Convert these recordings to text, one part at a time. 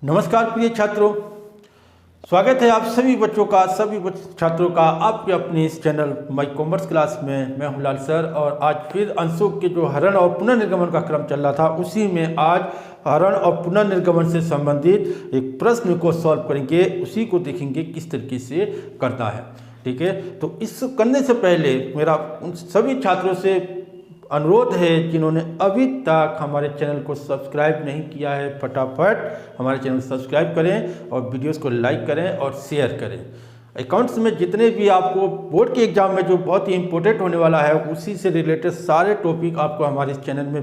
नमस्कार प्रिय छात्रों, स्वागत है आप सभी बच्चों का, छात्रों का आपके अपने इस चैनल माई कॉमर्स क्लास में। मैं हूं लाल सर और आज फिर अंशों के जो हरण और पुनर्निर्गमन का क्रम चल रहा था, उसी में आज हरण और पुनर्निर्गमन से संबंधित एक प्रश्न को सॉल्व करेंगे। उसी को देखेंगे किस तरीके से करना है। ठीक है, तो इस करने से पहले मेरा उन सभी छात्रों से अनुरोध है जिन्होंने अभी तक हमारे चैनल को सब्सक्राइब नहीं किया है, फटाफट हमारे चैनल को सब्सक्राइब करें और वीडियोस को लाइक करें और शेयर करें। अकाउंट्स में जितने भी आपको बोर्ड के एग्जाम में जो बहुत ही इंपॉर्टेंट होने वाला है, उसी से रिलेटेड सारे टॉपिक आपको हमारे इस चैनल में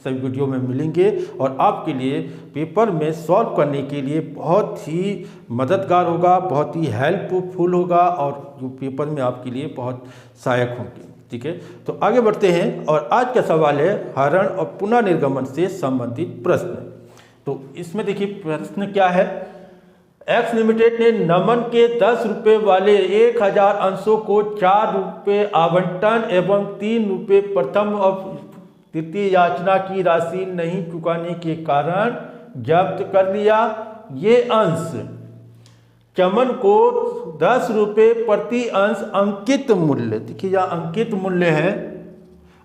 सभी वीडियो में मिलेंगे और आपके लिए पेपर में सॉल्व करने के लिए बहुत ही मददगार होगा, बहुत ही हेल्पफुल होगा और जो पेपर में आपके लिए बहुत सहायक होंगे। ठीक है, तो आगे बढ़ते हैं और आज का सवाल है हरण और पुनर्निर्गमन से संबंधित प्रश्न। तो इसमें देखिए प्रश्न क्या है। एक्स लिमिटेड ने नमन के 10 रुपये वाले 1000 अंशों को 4 रुपये आवंटन एवं 3 रुपये प्रथम और तृतीय याचना की राशि नहीं चुकाने के कारण जब्त कर लिया। ये अंश चमन को 10 रुपये प्रति अंश अंकित मूल्य, देखिए यहाँ अंकित मूल्य है,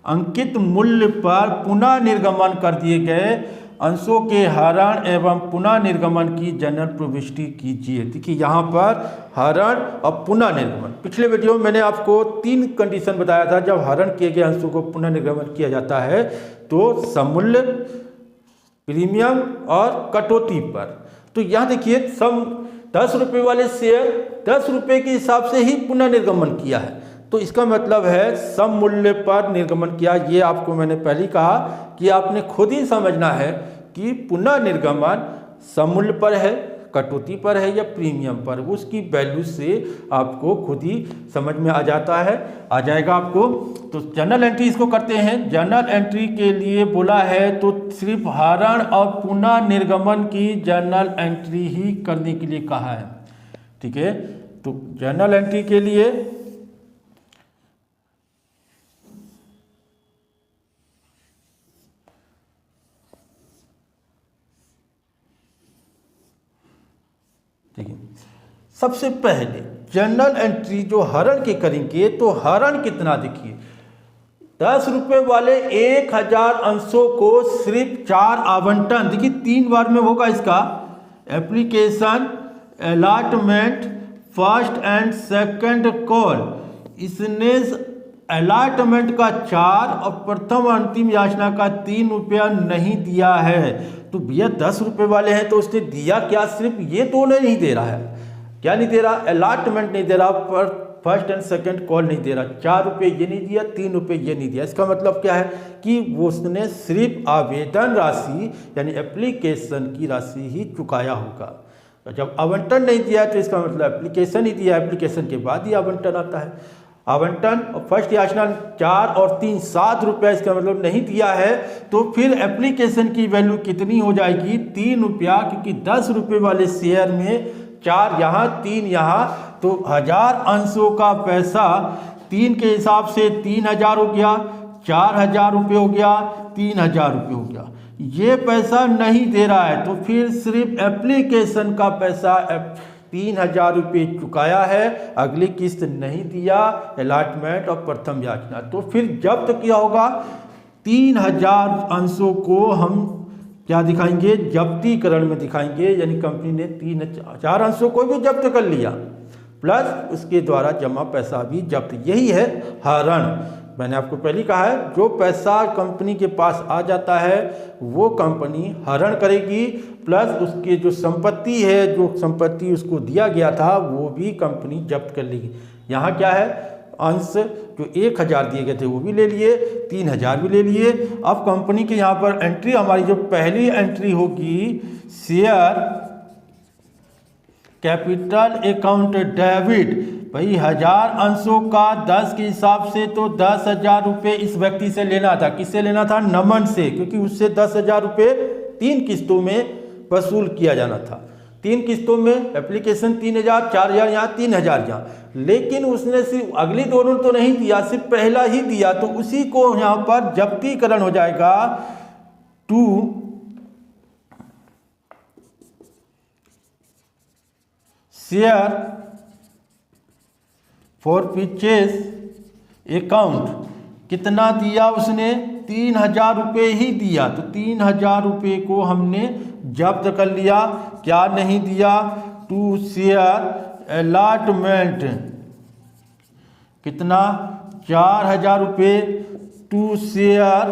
अंकित मूल्य पर पुनः निर्गमन कर दिए गए अंशों के हरण एवं पुनः निर्गमन की जनरल प्रविष्टि कीजिए। देखिए यहाँ पर हरण और पुनः निर्गमन, पिछले वीडियो में मैंने आपको 3 कंडीशन बताया था। जब हरण किए गए अंशों को पुनः निर्गमन किया जाता है तो सममूल्य, प्रीमियम और कटौती पर। तो यहाँ देखिए 10 रुपये वाले शेयर 10 रुपये के हिसाब से ही पुनः निर्गमन किया है, तो इसका मतलब है सम मूल्य पर निर्गमन किया। ये आपको मैंने पहले कहा कि आपने खुद ही समझना है कि पुनः निर्गमन सम मूल्य पर है, कटौती पर है या प्रीमियम पर, उसकी वैल्यू से आपको खुद ही समझ में आ जाएगा आपको। तो जर्नल एंट्री इसको करते हैं। जर्नल एंट्री के लिए बोला है तो सिर्फ हरण और पुनः निर्गमन की जर्नल एंट्री ही करने के लिए कहा है। ठीक है, तो जर्नल एंट्री के लिए देखिए सबसे पहले जर्नल एंट्री जो हरण के करेंगे तो हरण कितना, देखिए 10 रुपये वाले 1000 अंशों को सिर्फ 4 आवंटन, देखिए 3 बार में होगा इसका application, allotment, first and second call. इसने अलॉटमेंट का 4 और प्रथम अंतिम याचना का 3 रुपया नहीं दिया है। तो भैया 10 रुपये वाले हैं तो उसने दिया क्या, सिर्फ ये तो नहीं दे रहा है। क्या नहीं दे रहा? अलॉटमेंट नहीं दे रहा, पर फर्स्ट एंड सेकंड कॉल नहीं दे रहा, 4 रुपये ये नहीं दिया, 3 रुपये ये नहीं दिया। इसका मतलब क्या है कि वो उसने सिर्फ आवेदन राशि यानी एप्लीकेशन की राशि ही चुकाया होगा। तो जब आवंटन नहीं दिया तो इसका मतलब एप्लीकेशन ही दिया, एप्लीकेशन के बाद ही आवंटन आता है। आवंटन और फर्स्ट याचना 4 और 3 7 रुपया, इसका मतलब नहीं दिया है, तो फिर एप्लीकेशन की वैल्यू कितनी हो जाएगी? 3 रुपया, क्योंकि 10 रुपये वाले शेयर में 4 यहाँ 3 यहाँ, तो 1000 अंशों का पैसा 3 के हिसाब से 3000 हो गया, 4000 रुपये हो गया, 3000 रुपये हो गया। ये पैसा नहीं दे रहा है तो फिर सिर्फ एप्लीकेशन का पैसा 3000 रुपये चुकाया है, अगली किस्त नहीं दिया, अलॉटमेंट और प्रथम याचना। तो फिर जब्त किया होगा 3000 अंशों को हम क्या दिखाएंगे? जब्तीकरण में दिखाएंगे, यानी कंपनी ने 3000 अंशों को भी जब्त कर लिया प्लस उसके द्वारा जमा पैसा भी जब्त। यही है हरण। मैंने आपको पहले कहा है जो पैसा कंपनी के पास आ जाता है वो कंपनी हरण करेगी, प्लस उसके जो संपत्ति है, जो संपत्ति उसको दिया गया था वो भी कंपनी जब्त कर लेगी। यहाँ क्या है, अंश जो 1000 दिए गए थे वो भी ले लिए, 3000 भी ले लिए। अब कंपनी के यहाँ पर एंट्री, हमारी जो पहली एंट्री होगी शेयर कैपिटल अकाउंट डेबिट, भाई 1000 अंशों का 10 के हिसाब से तो 10,000 रुपये इस व्यक्ति से लेना था। किससे लेना था? नमन से, क्योंकि उससे 10,000 रुपये 3 किस्तों में वसूल किया जाना था। 3 किस्तों में एप्लीकेशन 3000, 4000 यहाँ, 3000 यहाँ, लेकिन उसने सिर्फ अगली दोनों तो नहीं दिया, सिर्फ पहला ही दिया, तो उसी को यहाँ पर जब्तीकरण हो जाएगा to share forfeiture account कितना दिया उसने, 3,000 रुपये ही दिया। तो 3,000 रुपये को हमने जब्त कर लिया। क्या नहीं दिया, टू शेयर अलॉटमेंट कितना, 4,000 रुपये। To share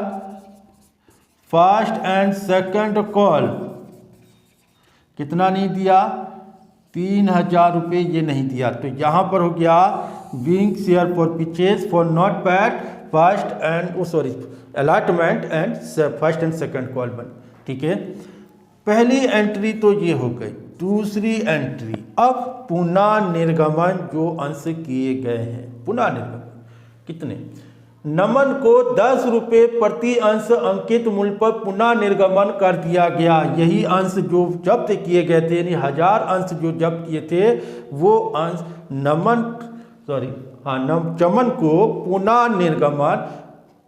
first and second call कितना नहीं दिया, 3,000 रुपये ये नहीं दिया। तो यहाँ पर हो गया being share for purchase for not paid first and allotment and first and second call बन। ठीक है, पहली एंट्री तो ये हो गई। दूसरी एंट्री, अब पुनः निर्गमन जो अंश किए गए हैं, पुनः निर्गमन कितने, नमन को 10 रुपये प्रति अंश अंकित मूल्य पर पुनः निर्गमन कर दिया गया। यही अंश जो जब्त किए गए थे, यानी 1000 अंश जो जब्त किए थे, वो अंश चमन को पुनः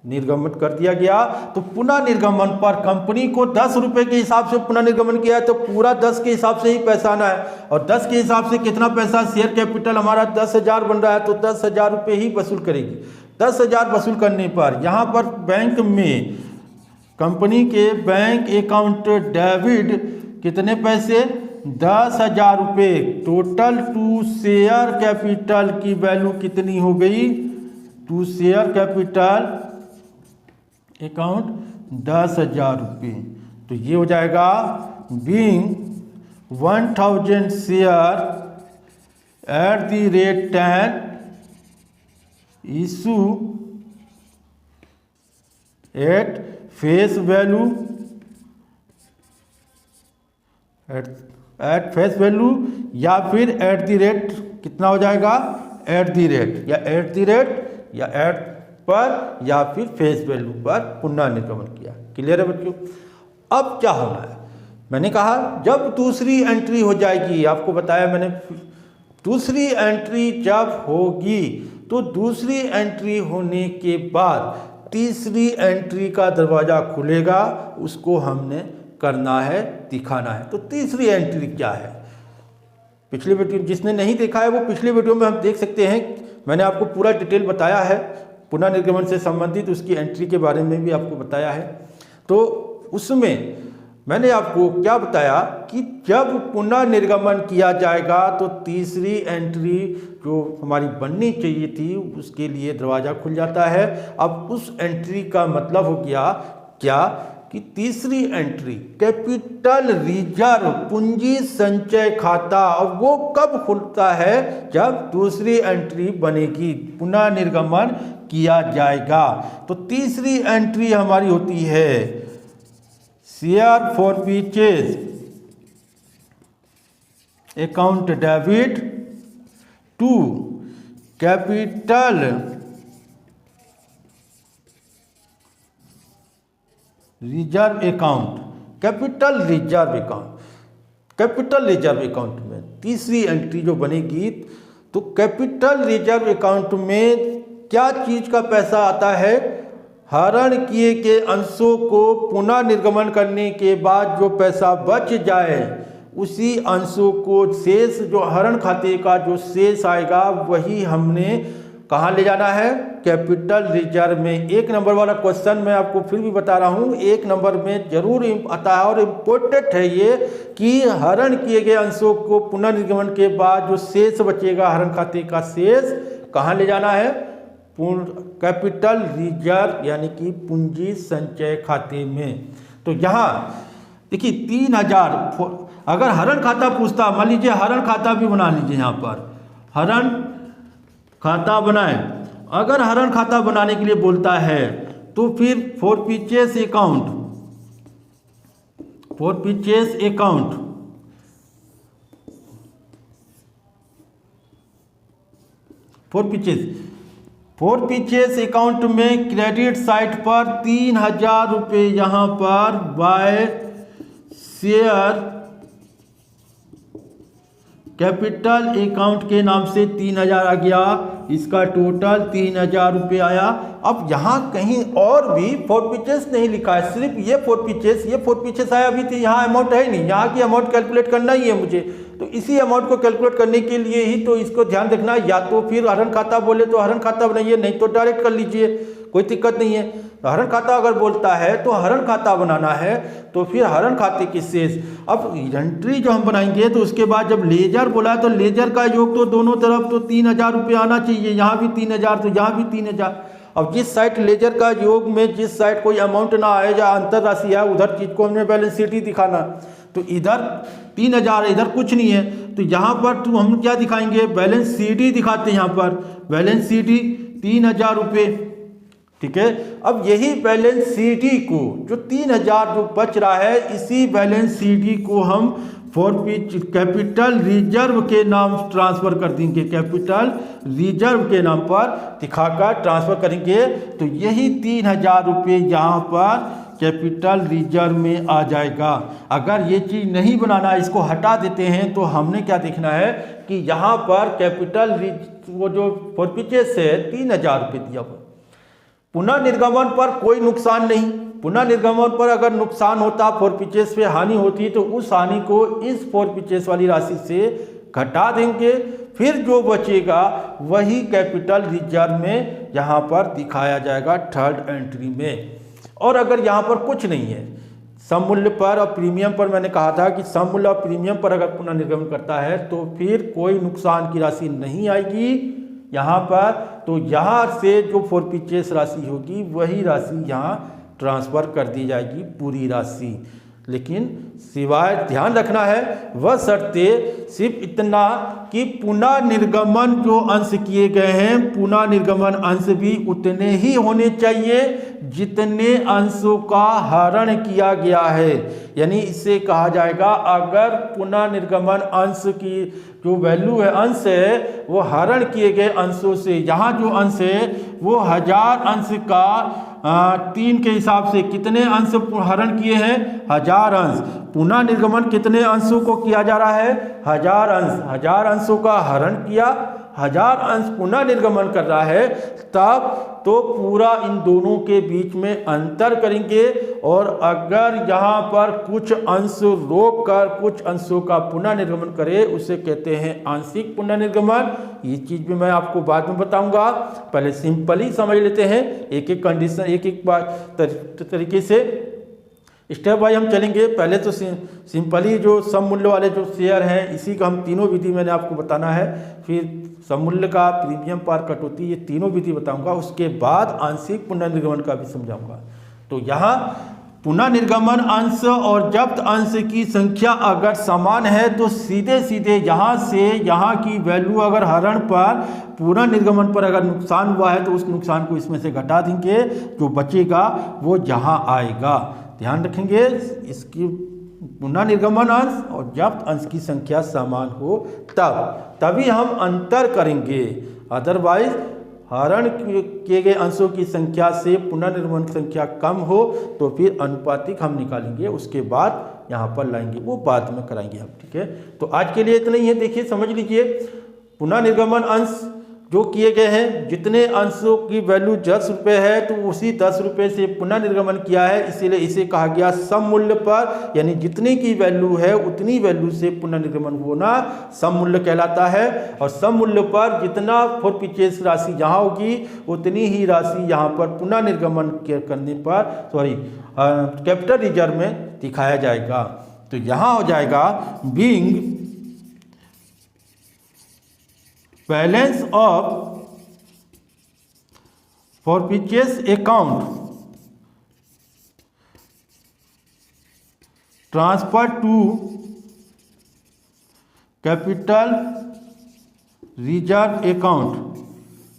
निर्गमन कर दिया गया। तो पुनः निर्गमन पर कंपनी को 10 रुपये के हिसाब से पुनः निर्गमन किया है, तो पूरा 10 के हिसाब से ही पैसा आना है। और 10 के हिसाब से कितना पैसा, शेयर कैपिटल हमारा 10,000 बन रहा है, तो 10,000 रुपये ही वसूल करेगी। 10,000 वसूल करने पर यहाँ पर बैंक में, कंपनी के बैंक अकाउंट डेबिट कितने पैसे, 10,000 रुपये। टोटल टू शेयर कैपिटल की वैल्यू कितनी हो गई, टू शेयर कैपिटल अकाउंट 10,000 रुपये। तो ये हो जाएगा being 1,000 share at the rate 10 issue at face value at face value, या फिर एट द रेट कितना हो जाएगा, एट द रेट या एट द रेट या एट पर या फिर फेस वैल्यू पर पुनः निर्गमन किया। क्लियर है बच्चों। अब क्या होना है, मैंने कहा जब दूसरी एंट्री हो जाएगी, आपको बताया मैंने, दूसरी एंट्री जब होगी तो दूसरी एंट्री होने के बाद तीसरी एंट्री का दरवाज़ा खुलेगा, उसको हमने करना है, दिखाना है। तो तीसरी एंट्री क्या है, पिछले वीडियो जिसने नहीं देखा है वो पिछले वीडियो में हम देख सकते हैं, मैंने आपको पूरा डिटेल बताया है, पुनः निर्गमन से संबंधित उसकी एंट्री के बारे में भी आपको बताया है। तो उसमें मैंने आपको क्या बताया कि जब पुनः निर्गमन किया जाएगा तो तीसरी एंट्री जो हमारी बननी चाहिए थी उसके लिए दरवाज़ा खुल जाता है। अब उस एंट्री का मतलब हो गया क्या कि तीसरी एंट्री कैपिटल रिजर्व पूंजी संचय खाता, और वो कब खुलता है, जब दूसरी एंट्री बनेगी, पुनः निर्गमन किया जाएगा। तो तीसरी एंट्री हमारी होती है share forfeiture account debit to capital reserve account. Capital reserve account में तीसरी एंट्री जो बनेगी, तो कैपिटल रिजर्व अकाउंट में क्या चीज का पैसा आता है, हरण किए के अंशों को पुनः निर्गमन करने के बाद जो पैसा बच जाए उसी अंशों को, शेष जो हरण खाते का जो शेष आएगा वही हमने कहाँ ले जाना है, कैपिटल रिजर्व में। 1 नंबर वाला क्वेश्चन मैं आपको फिर भी बता रहा हूँ, 1 नंबर में जरूर आता है और इम्पोर्टेंट है ये कि हरण किए गए अंशों को पुनः निर्गमन के बाद जो शेष बचेगा, हरण खाते का शेष कहाँ ले जाना है, कैपिटल रिजर्व यानी कि पूंजी संचय खाते में। तो यहाँ देखिए 3,000, अगर हरण खाता पूछता, मान लीजिए हरण खाता भी बना लीजिए, यहाँ पर हरण खाता बनाए, अगर हरण खाता बनाने के लिए बोलता है तो फिर फॉर परचेज अकाउंट में क्रेडिट साइड पर 3,000 रुपये यहाँ पर बाय शेयर कैपिटल अकाउंट के नाम से 3,000 आ गया। इसका टोटल 3,000 रुपये आया। अब यहाँ कहीं और भी फोरपीचेस नहीं लिखा है, सिर्फ ये फोरपीचेस आया। अभी तो यहाँ अमाउंट है नहीं, यहाँ की अमाउंट कैलकुलेट करना ही है मुझे, तो इसी अमाउंट को कैलकुलेट करने के लिए ही तो इसको ध्यान रखना। या तो फिर हरण खाता बोले तो हरण खाता बनाइए, नहीं तो डायरेक्ट कर लीजिए, कोई दिक्कत नहीं है। तो हरण खाता अगर बोलता है तो हरण खाता बनाना है, तो फिर हरण खाते की शेष। अब एंट्री जो हम बनाएंगे तो उसके बाद जब लेजर बोला तो लेजर का योग तो दोनों तरफ तो 3,000 रुपये आना चाहिए, यहाँ भी 3,000 तो यहाँ भी 3,000। अब जिस साइड लेजर का योग में जिस साइड कोई अमाउंट ना आए या अंतर राशि है, उधर चीज को हमने बैलेंस शीट ही दिखाना। तो इधर 3,000, इधर कुछ नहीं है, तो यहाँ पर तो हम क्या दिखाएंगे, बैलेंस शीट ही दिखाते हैं। यहाँ पर बैलेंस शीट ही 3,000 रुपये, ठीक है। अब यही बैलेंस शीट ही को जो 3,000 जो बच रहा है, इसी बैलेंस शीट ही को हम कैपिटल रिजर्व के नाम ट्रांसफर कर देंगे, कैपिटल रिजर्व के नाम पर दिखाकर ट्रांसफर करेंगे। तो यही 3,000 रुपये यहाँ पर कैपिटल रिजर्व में आ जाएगा। अगर ये चीज़ नहीं बनाना, इसको हटा देते हैं, तो हमने क्या देखना है कि यहाँ पर कैपिटल वो जो फोरपीचेस है 3,000 रुपये दिया हुआ। पुनः निर्गमन पर कोई नुकसान नहीं, पुनः निर्गमन पर अगर नुकसान होता, फोरपीचेस पे हानि होती, तो उस हानि को इस फोरपीचेस वाली राशि से घटा देंगे। फिर जो बचेगा वही कैपिटल रिजर्व में यहाँ पर दिखाया जाएगा थर्ड एंट्री में। और अगर यहाँ पर कुछ नहीं है, सम मूल्य पर और प्रीमियम पर मैंने कहा था कि सम मूल्य और प्रीमियम पर अगर पुनः निर्गमन करता है तो फिर कोई नुकसान की राशि नहीं आएगी यहाँ पर। तो यहाँ से जो फोरपीचेस राशि होगी वही राशि यहाँ ट्रांसफर कर दी जाएगी, पूरी राशि। लेकिन सिवाय ध्यान रखना है, वह शर्ते सिर्फ इतना कि पुनः निर्गमन जो अंश किए गए हैं, पुनः निर्गमन अंश भी उतने ही होने चाहिए जितने अंशों का हरण किया गया है। यानी इससे कहा जाएगा, अगर पुनः निर्गमन अंश की जो वैल्यू है, अंश है, वो हरण किए गए अंशों से, यहाँ जो अंश है वो 1000 अंश का 3 के हिसाब से कितने अंश हरण किए हैं, 1000 अंश। पुनः निर्गमन कितने अंशों को किया जा रहा है, 1000 अंश। 1000 अंशों का हरण किया, 1000 अंश पुनः निर्गमन कर रहा है, तब तो पूरा इन दोनों के बीच में अंतर करेंगे। और अगर यहाँ पर कुछ अंश रोक कर कुछ अंशों का पुनः निर्गमन करे, उसे कहते हैं आंशिक पुनः निर्गमन। ये चीज़ भी मैं आपको बाद में बताऊंगा, पहले सिंपली समझ लेते हैं, एक एक कंडीशन, एक एक बात तरीके से स्टेप बाय हम चलेंगे। पहले तो सिंपली जो सम मूल्य वाले जो शेयर हैं, इसी का हम तीनों विधि मैंने आपको बताना है। फिर सम मूल्य का, प्रीमियम पार कटौती, ये तीनों विधि बताऊंगा। उसके बाद आंशिक पुनर्निर्गमन का भी समझाऊंगा। तो यहाँ पुनः निर्गमन अंश और जब्त अंश की संख्या अगर समान है तो सीधे सीधे यहाँ से यहाँ की वैल्यू अगर हरण पर पुनः निर्गमन पर अगर नुकसान हुआ है तो उस नुकसान को इसमें से घटा देंगे, जो बचेगा वो यहाँ आएगा। ध्यान रखेंगे, इसकी पुनः निर्गमन अंश और जब्त अंश की संख्या समान हो तभी हम अंतर करेंगे। अदरवाइज हरण किए गए अंशों की संख्या से पुनः निर्गमन संख्या कम हो तो फिर अनुपातिक हम निकालेंगे, उसके बाद यहाँ पर लाएंगे, वो बाद में कराएंगे हम, ठीक है। तो आज के लिए इतना ही है। देखिए, समझ लीजिए, पुनः निर्गमन अंश जो किए गए हैं, जितने अंशों की वैल्यू 10 रुपये है तो उसी 10 रुपये से पुनः निर्गमन किया है, इसीलिए इसे कहा गया सम मूल्य पर। यानी जितनी की वैल्यू है उतनी वैल्यू से पुनः निर्गमन होना सम मूल्य कहलाता है। और सम मूल्य पर जितना फोरपीचेस राशि यहाँ होगी उतनी ही राशि यहाँ पर पुनः निर्गमन करने पर कैपिटल रिजर्व में दिखाया जाएगा। तो यहाँ हो जाएगा being balance of forfeited shares account transfer to capital reserve account,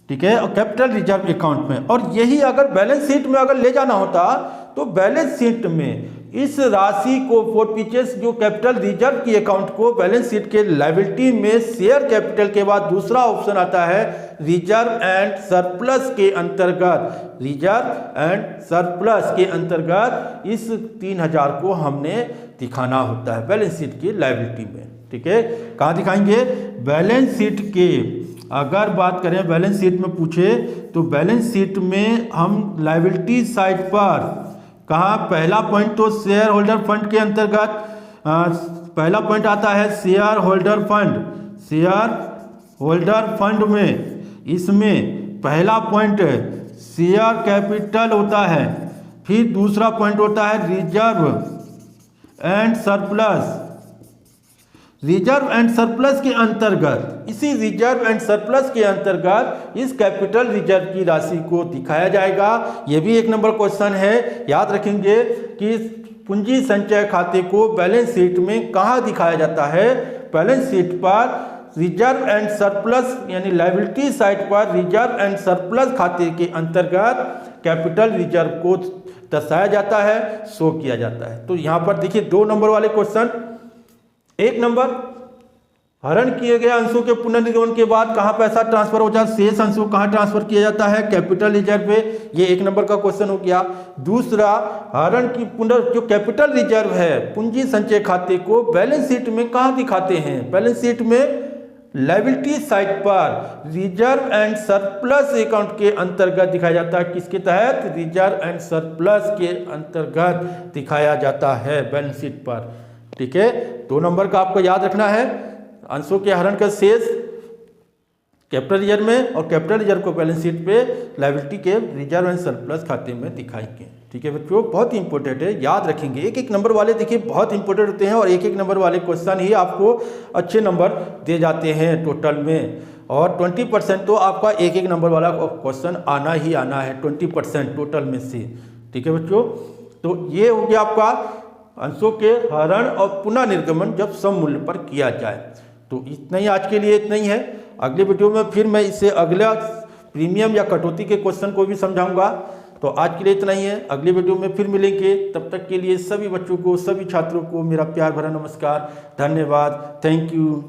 ठीक है, और कैपिटल रिजर्व अकाउंट में। और यही अगर बैलेंस शीट में अगर ले जाना होता तो बैलेंस शीट में इस राशि को फोरपीचेस जो कैपिटल रिजर्व की अकाउंट को बैलेंस शीट के लायबिलिटी में शेयर कैपिटल के बाद दूसरा ऑप्शन आता है रिजर्व एंड सरप्लस के अंतर्गत। रिजर्व एंड सरप्लस के अंतर्गत इस 3,000 को हमने दिखाना होता है बैलेंस शीट की लायबिलिटी में, ठीक है। कहाँ दिखाएंगे, बैलेंस शीट के अगर बात करें बैलेंस शीट में पूछे तो बैलेंस शीट में हम लायबिलिटी साइड पर कहाँ पहला पॉइंट तो शेयर होल्डर फंड के अंतर्गत पहला पॉइंट आता है share holder fund. Share holder fund में इसमें पहला पॉइंट शेयर कैपिटल होता है, फिर दूसरा पॉइंट होता है reserve and surplus. Reserve and surplus के अंतर्गत, इसी रिजर्व एंड सरप्लस के अंतर्गत इस कैपिटल रिजर्व की राशि को दिखाया जाएगा। यह भी एक नंबर क्वेश्चन है, याद रखेंगे कि पूंजी संचय खाते को बैलेंस शीट में कहाँ दिखाया जाता है? बैलेंस शीट पर रिजर्व एंड सरप्लस यानी लायबिलिटी साइड पर रिजर्व एंड सरप्लस खाते के अंतर्गत कैपिटल रिजर्व को दर्शाया जाता है, शो किया जाता है। तो यहाँ पर देखिए 2 नंबर वाले क्वेश्चन, 1 नंबर हरण किए गए अंशों के पुनर्निर्गमन के बाद कहाँ पैसा ट्रांसफर हो जाता है, शेष अंशों कहाँ ट्रांसफर किया जाता है? कैपिटल रिजर्व पे। ये 1 नंबर का क्वेश्चन हो गया। दूसरा, हरण की जो कैपिटल रिजर्व है पूंजी संचय खाते को बैलेंस शीट में कहाँ दिखाते हैं? बैलेंस शीट में लायबिलिटी साइड पर रिजर्व एंड सरप्लस अकाउंट के अंतर्गत दिखाया जाता है। किसके तहत? रिजर्व एंड सरप्लस के अंतर्गत दिखाया जाता है बैलेंस शीट पर। ठीक है, 2 नंबर का आपको याद रखना है, अंशों के हरण का शेष कैपिटल रिजर्व में और कैपिटल रिजर्व को बैलेंस शीट पे लायबिलिटी के रिजर्व एंड सरप्लस खाते में दिखाएंगे। ठीक है बच्चों, बहुत ही इंपॉर्टेंट है, याद रखेंगे। 1-1 नंबर वाले देखिए बहुत इंपॉर्टेंट होते हैं और 1-1 नंबर वाले क्वेश्चन ही आपको अच्छे नंबर दे जाते हैं टोटल में। और 20% तो आपका 1-1 नंबर वाला क्वेश्चन आना ही आना है, 20% टोटल में से। ठीक है बच्चों, तो ये हो गया आपका अंशों के हरण और पुनः निर्गमन जब सम मूल्य पर किया जाए। तो इतना ही आज के लिए, इतना ही है। अगले वीडियो में फिर मैं इससे अगला प्रीमियम या कटौती के क्वेश्चन को भी समझाऊंगा। तो आज के लिए इतना ही है, अगले वीडियो में फिर मिलेंगे। तब तक के लिए सभी बच्चों को, सभी छात्रों को मेरा प्यार भरा नमस्कार, धन्यवाद, थैंक यू।